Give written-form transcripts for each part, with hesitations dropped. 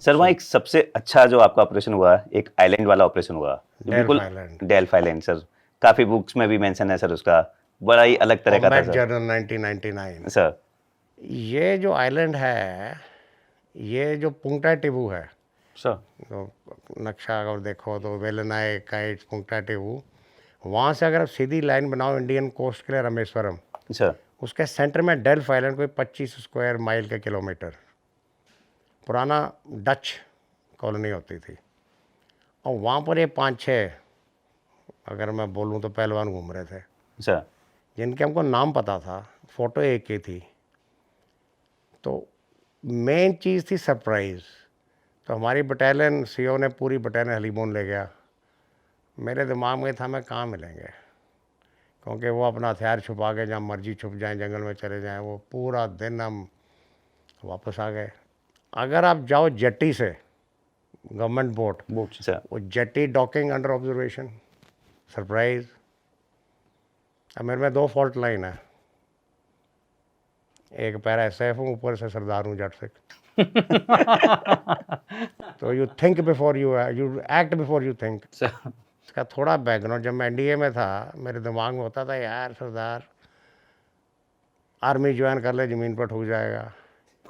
Sir वहाँ एक सबसे अच्छा जो आपका ऑपरेशन हुआ, एक आइलैंड वाला ऑपरेशन हुआ, जो डेल्फ बिल्कुल आइलैंड, डेल्फ आइलैंड सर, काफ़ी बुक्स में भी मेंशन है सर उसका, बड़ा ही अलग तरह का था कॉम्बैट सर। जर्नल 1999। सर ये जो आइलैंड है, ये जो पुंगटा टिबू है, सर तो नक्शा अगर देखो तो वेलनाई काइट पुंगटा टिबू, वहाँ से अगर आप सीधी लाइन बनाओ इंडियन कोस्ट के लिए रामेश्वरम, सर उसके सेंटर में डेल्फ आइलैंड, कोई 25 स्क्वायर माइल के किलोमीटर पुराना डच कॉलोनी होती थी। और वहाँ पर ये 5-6, अगर मैं बोलूँ तो पहलवान घूम रहे थे, सर जिनके हमको नाम पता था, फ़ोटो एक ही थी। तो मेन चीज़ थी सरप्राइज़। तो हमारी बटालियन सीओ ने पूरी बटालियन हलीमोन ले गया। मेरे दिमाग में था मैं कहाँ मिलेंगे, क्योंकि वो अपना हथियार छुपा के जहाँ मर्जी छुप जाएं, जंगल में चले जाएं। वो पूरा दिन हम वापस आ गए। अगर आप जाओ जेट्टी से, गवर्नमेंट बोट, सर वो jetty docking under observation, surprise. अब मेरे में 2 फॉल्ट लाइन है, एक पैरा एसएफ हूँ, ऊपर से सरदार हूँ जट सिख। तो you think before you act before you think. Sir इसका थोड़ा बैकग्राउंड, जब मैं एनडीए में था, मेरे दिमाग में होता था यार सरदार आर्मी ज्वाइन कर ले ज़मीन पर ठुक जाएगा,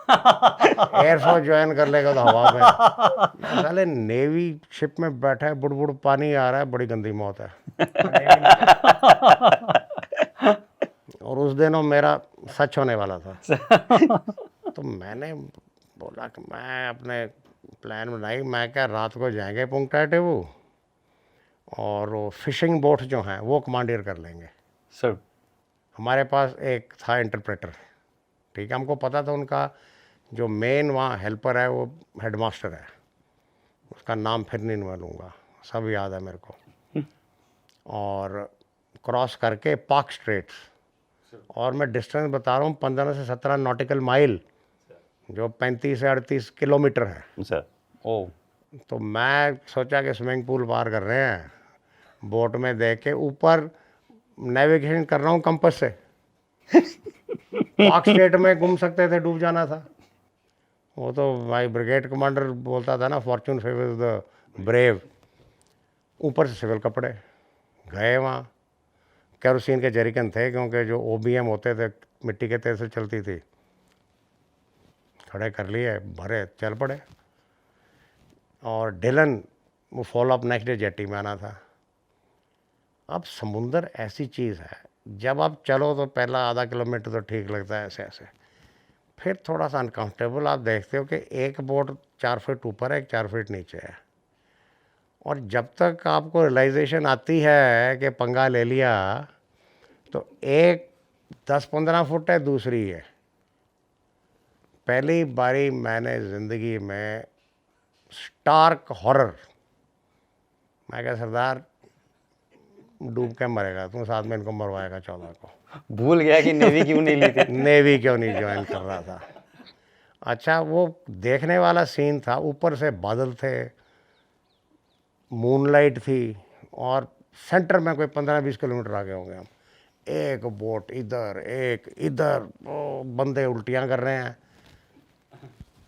एयरफोर्स ज्वाइन कर लेगा तो हवा में। साले नेवी शिप में बैठा है, बुड़ बुड़ पानी आ रहा है, बड़ी गंदी मौत है। और उस दिन वो मेरा सच होने वाला था। तो मैंने बोला कि मैं अपने प्लान बनाई, मैं क्या रात को जाएंगे पुंगटा टिबू, और वो फिशिंग बोट जो हैं वो कमांडियर कर लेंगे। सर हमारे पास एक था इंटरप्रेटर, ठीक है, हमको पता था उनका जो मेन वहाँ हेल्पर है वो हेडमास्टर है, उसका नाम फिर नहीं मैं लूँगा, सब याद है मेरे को। और क्रॉस करके पाक स्ट्रेट्स, और मैं डिस्टेंस बता रहा हूँ 15 से 17 नॉटिकल माइल, जो 35 से 38 किलोमीटर है। सर ओ तो मैं सोचा कि स्विमिंग पूल पार कर रहे हैं, बोट में देख के ऊपर नेविगेशन कर रहा हूँ कंपास से। पाक स्टेट में घूम सकते थे, डूब जाना था। वो तो भाई ब्रिगेड कमांडर बोलता था ना, फॉर्चून फेवर्स द ब्रेव। ऊपर से सिविल कपड़े, गए वहाँ, केरोसिन के जरिकन थे, क्योंकि जो ओबीएम होते थे मिट्टी के तेल से चलती थी, खड़े कर लिए, भरे, चल पड़े। और डिलन वो follow up next day jetty में आना था। अब समुंदर ऐसी चीज़ है, जब आप चलो तो पहला आधा किलोमीटर तो ठीक लगता है ऐसे ऐसे, फिर थोड़ा सा अनकंफर्टेबल। आप देखते हो कि एक बोट 4 फीट ऊपर है, एक 4 फीट नीचे है, और जब तक आपको रियलाइजेशन आती है कि पंगा ले लिया, तो एक 10-15 फुट है, दूसरी है। पहली बारी मैंने ज़िंदगी में स्टार्क हॉरर, मैं क्या सरदार डूब के मरेगा, तू साथ में इनको मरवाएगा 14 को। भूल गया कि नेवी क्यों नहीं ली थी। नेवी क्यों नहीं ज्वाइन कर रहा था। अच्छा, वो देखने वाला सीन था, ऊपर से बादल थे, मूनलाइट थी, और सेंटर में कोई 15-20 किलोमीटर आगे होंगे हम। एक बोट इधर, एक इधर, वो बंदे उल्टियाँ कर रहे हैं।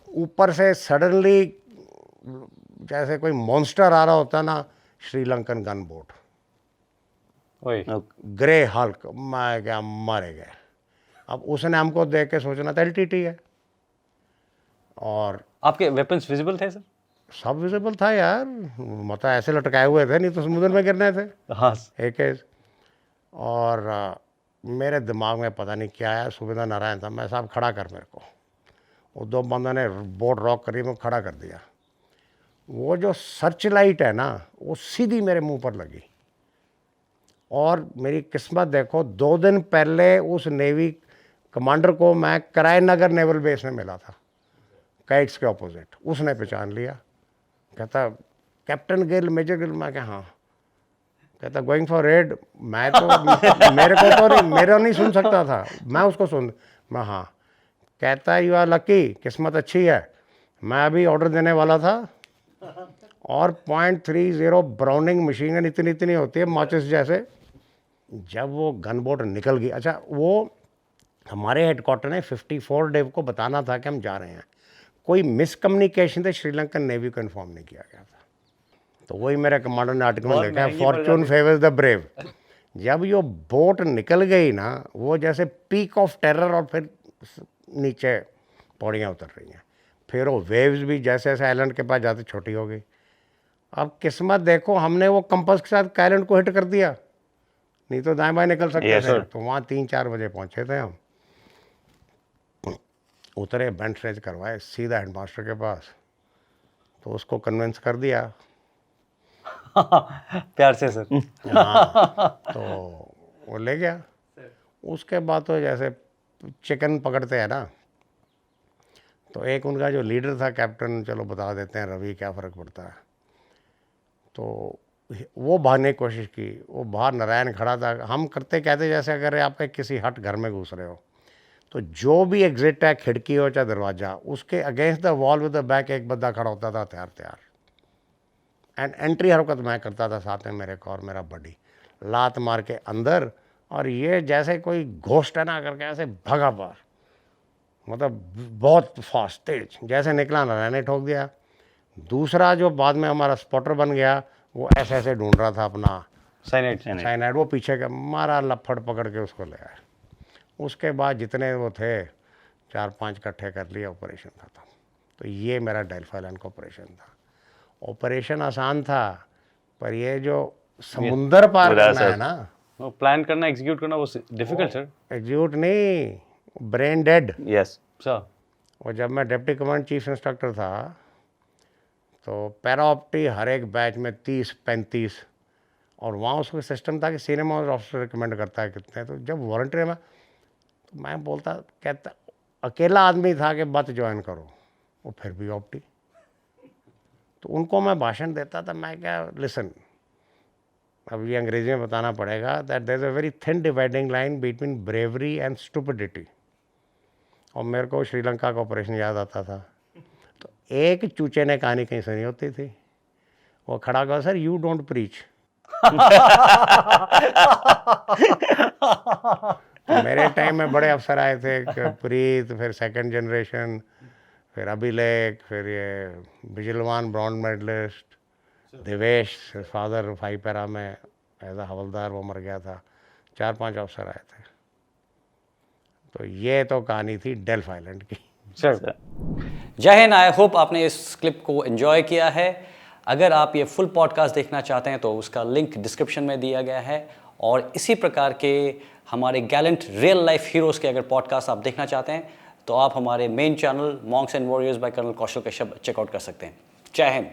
ऊपर से सडनली जैसे कोई मॉन्स्टर आ रहा होता ना, Sri Lankan gun boat, grey Hulk, मैं क्या मारे गए। अब उसने हमको देख के सोचना था एलटीटी है, और आपके वेपन्स विजिबल थे सर? सब विजिबल था यार, मतलब ऐसे लटकाए हुए थे, नहीं तो समुद्र में गिरने थे। हाँ एक और मेरे दिमाग में पता नहीं क्या है, सुविधा नारायण था, मैं साहब खड़ा कर मेरे को। वो 2 बंदों ने बोट रॉक करी, मैं खड़ा कर दिया। वो जो सर्च लाइट है ना, वो सीधी मेरे मुंह पर लगी। और मेरी किस्मत देखो, 2 दिन पहले उस नेवी कमांडर को मैं करायनगर नेवल बेस में मिला था, काइट्स के ऑपोजिट। उसने पहचान लिया, कहता कैप्टन गिल, मेजर गिल। मैं क्या हाँ, कहता गोइंग फॉर रेड। मैं तो मेरे को तो नहीं, मेरा नहीं सुन सकता था, मैं उसको सुन। मैं हाँ। कहता यू आर लकी, किस्मत अच्छी है, मैं अभी ऑर्डर देने वाला था। और .30 ब्राउनिंग मशीन गन इतनी इतनी होती है, माचिस जैसे। जब वो गन बोट निकल गई, अच्छा वो हमारे हेडक्वार्टर ने 54 डेव को बताना था कि हम जा रहे हैं, कोई मिसकम्युनिकेशन थे श्रीलंकन नेवी को इन्फॉर्म नहीं किया गया था। तो वही मेरे कमांडर ने आर्टिकल में लिखा है, फॉर्चून फेवर्स द ब्रेव। जब ये बोट निकल गई ना, वो जैसे पीक ऑफ टेरर, और फिर नीचे पौड़ियाँ उतर रही हैं, फिर वो वेव्स भी जैसे जैसे आइलैंड के पास जाते छोटी हो गई। अब किस्मत देखो, हमने वो कंपास के साथ आइलैंड को हिट कर दिया, नहीं तो दाएं बाएं निकल सकते थे। तो वहाँ 3-4 बजे पहुँचे थे हम, उतरे, बेंच रेज करवाए, सीधा हेडमास्टर के पास। तो उसको कन्विंस कर दिया। प्यार से सर। हाँ, तो वो ले गया। उसके बाद तो जैसे चिकन पकड़ते हैं ना, तो एक उनका जो लीडर था कैप्टन, चलो बता देते हैं, रवि, क्या फ़र्क पड़ता है। तो वो भागने की कोशिश की, वो बाहर नारायण खड़ा था। हम करते कहते जैसे अगर आप किसी हट घर में घुस रहे हो, तो जो भी एग्जिट है, खिड़की हो चाहे दरवाज़ा, उसके against the wall with the back एक बंदा खड़ा होता था तैयार। एंड एंट्री हरकत मैं करता था, साथ में मेरे को और मेरा बडी, लात मार के अंदर, और ये जैसे कोई घोस्ट है ना करके ऐसे भगा बाहर, मतलब बहुत फास्ट तेज, जैसे निकला नारायण ने ठोक दिया। दूसरा जो बाद में हमारा स्पॉटर बन गया, वो ऐसे ऐसे ढूंढ रहा था अपना साइनाइड, वो पीछे का मारा, लफड़ पकड़ के उसको ले आया। उसके बाद जितने वो थे 4-5 इकट्ठे कर लिए, ऑपरेशन खत्म। तो ये मेरा डेल्फी आइलैंड का ऑपरेशन था। ऑपरेशन आसान था, पर ये जो समुंदर पार करना है ना, वो प्लान करना, एग्जीक्यूट करना, वो डिफिकल्ट सर। एग्जीक्यूट नहीं, ब्रेन डेड। Yes sir. और जब मैं डिप्टी कमांड चीफ इंस्ट्रक्टर था, तो पैराऑप्टी हर एक बैच में 30-35, और वहाँ उसका सिस्टम था कि सीनियर ऑफिसर रिकमेंड करता है कितने। तो जब वॉलंटियर में, तो मैं बोलता, कहता अकेला आदमी था कि मत ज्वाइन करो, वो फिर भी ऑप्टी। तो उनको मैं भाषण देता था, मैं क्या, लिसन, अब ये अंग्रेजी में बताना पड़ेगा, that there is a very thin dividing line between bravery and stupidity. और मेरे को श्रीलंका का ऑपरेशन याद आता था। तो एक चूचे ने कहानी कहीं सुनी होती थी, वो खड़ा कहा, सर यू डोंट प्रीच। तो मेरे टाइम में बड़े अफसर आए थे, प्रीत, फिर सेकंड जनरेशन, फिर अभिलेख, फिर ये Bijalwan bronze medalist, Devesh, father 5 para में एज अ हवलदार, वो मर गया था। 4-5 अफसर आए थे। तो ये तो कहानी थी डेल्फी आइलैंड की। सर जय हिंद। आई होप आपने इस क्लिप को एंजॉय किया है। अगर आप ये फुल पॉडकास्ट देखना चाहते हैं तो उसका लिंक डिस्क्रिप्शन में दिया गया है, और इसी प्रकार के हमारे गैलेंट रियल लाइफ हीरोज़ के अगर पॉडकास्ट आप देखना चाहते हैं तो आप हमारे main channel monks and warriors by colonel Kaushal Kashyap checkout कर सकते हैं। जय हिंद।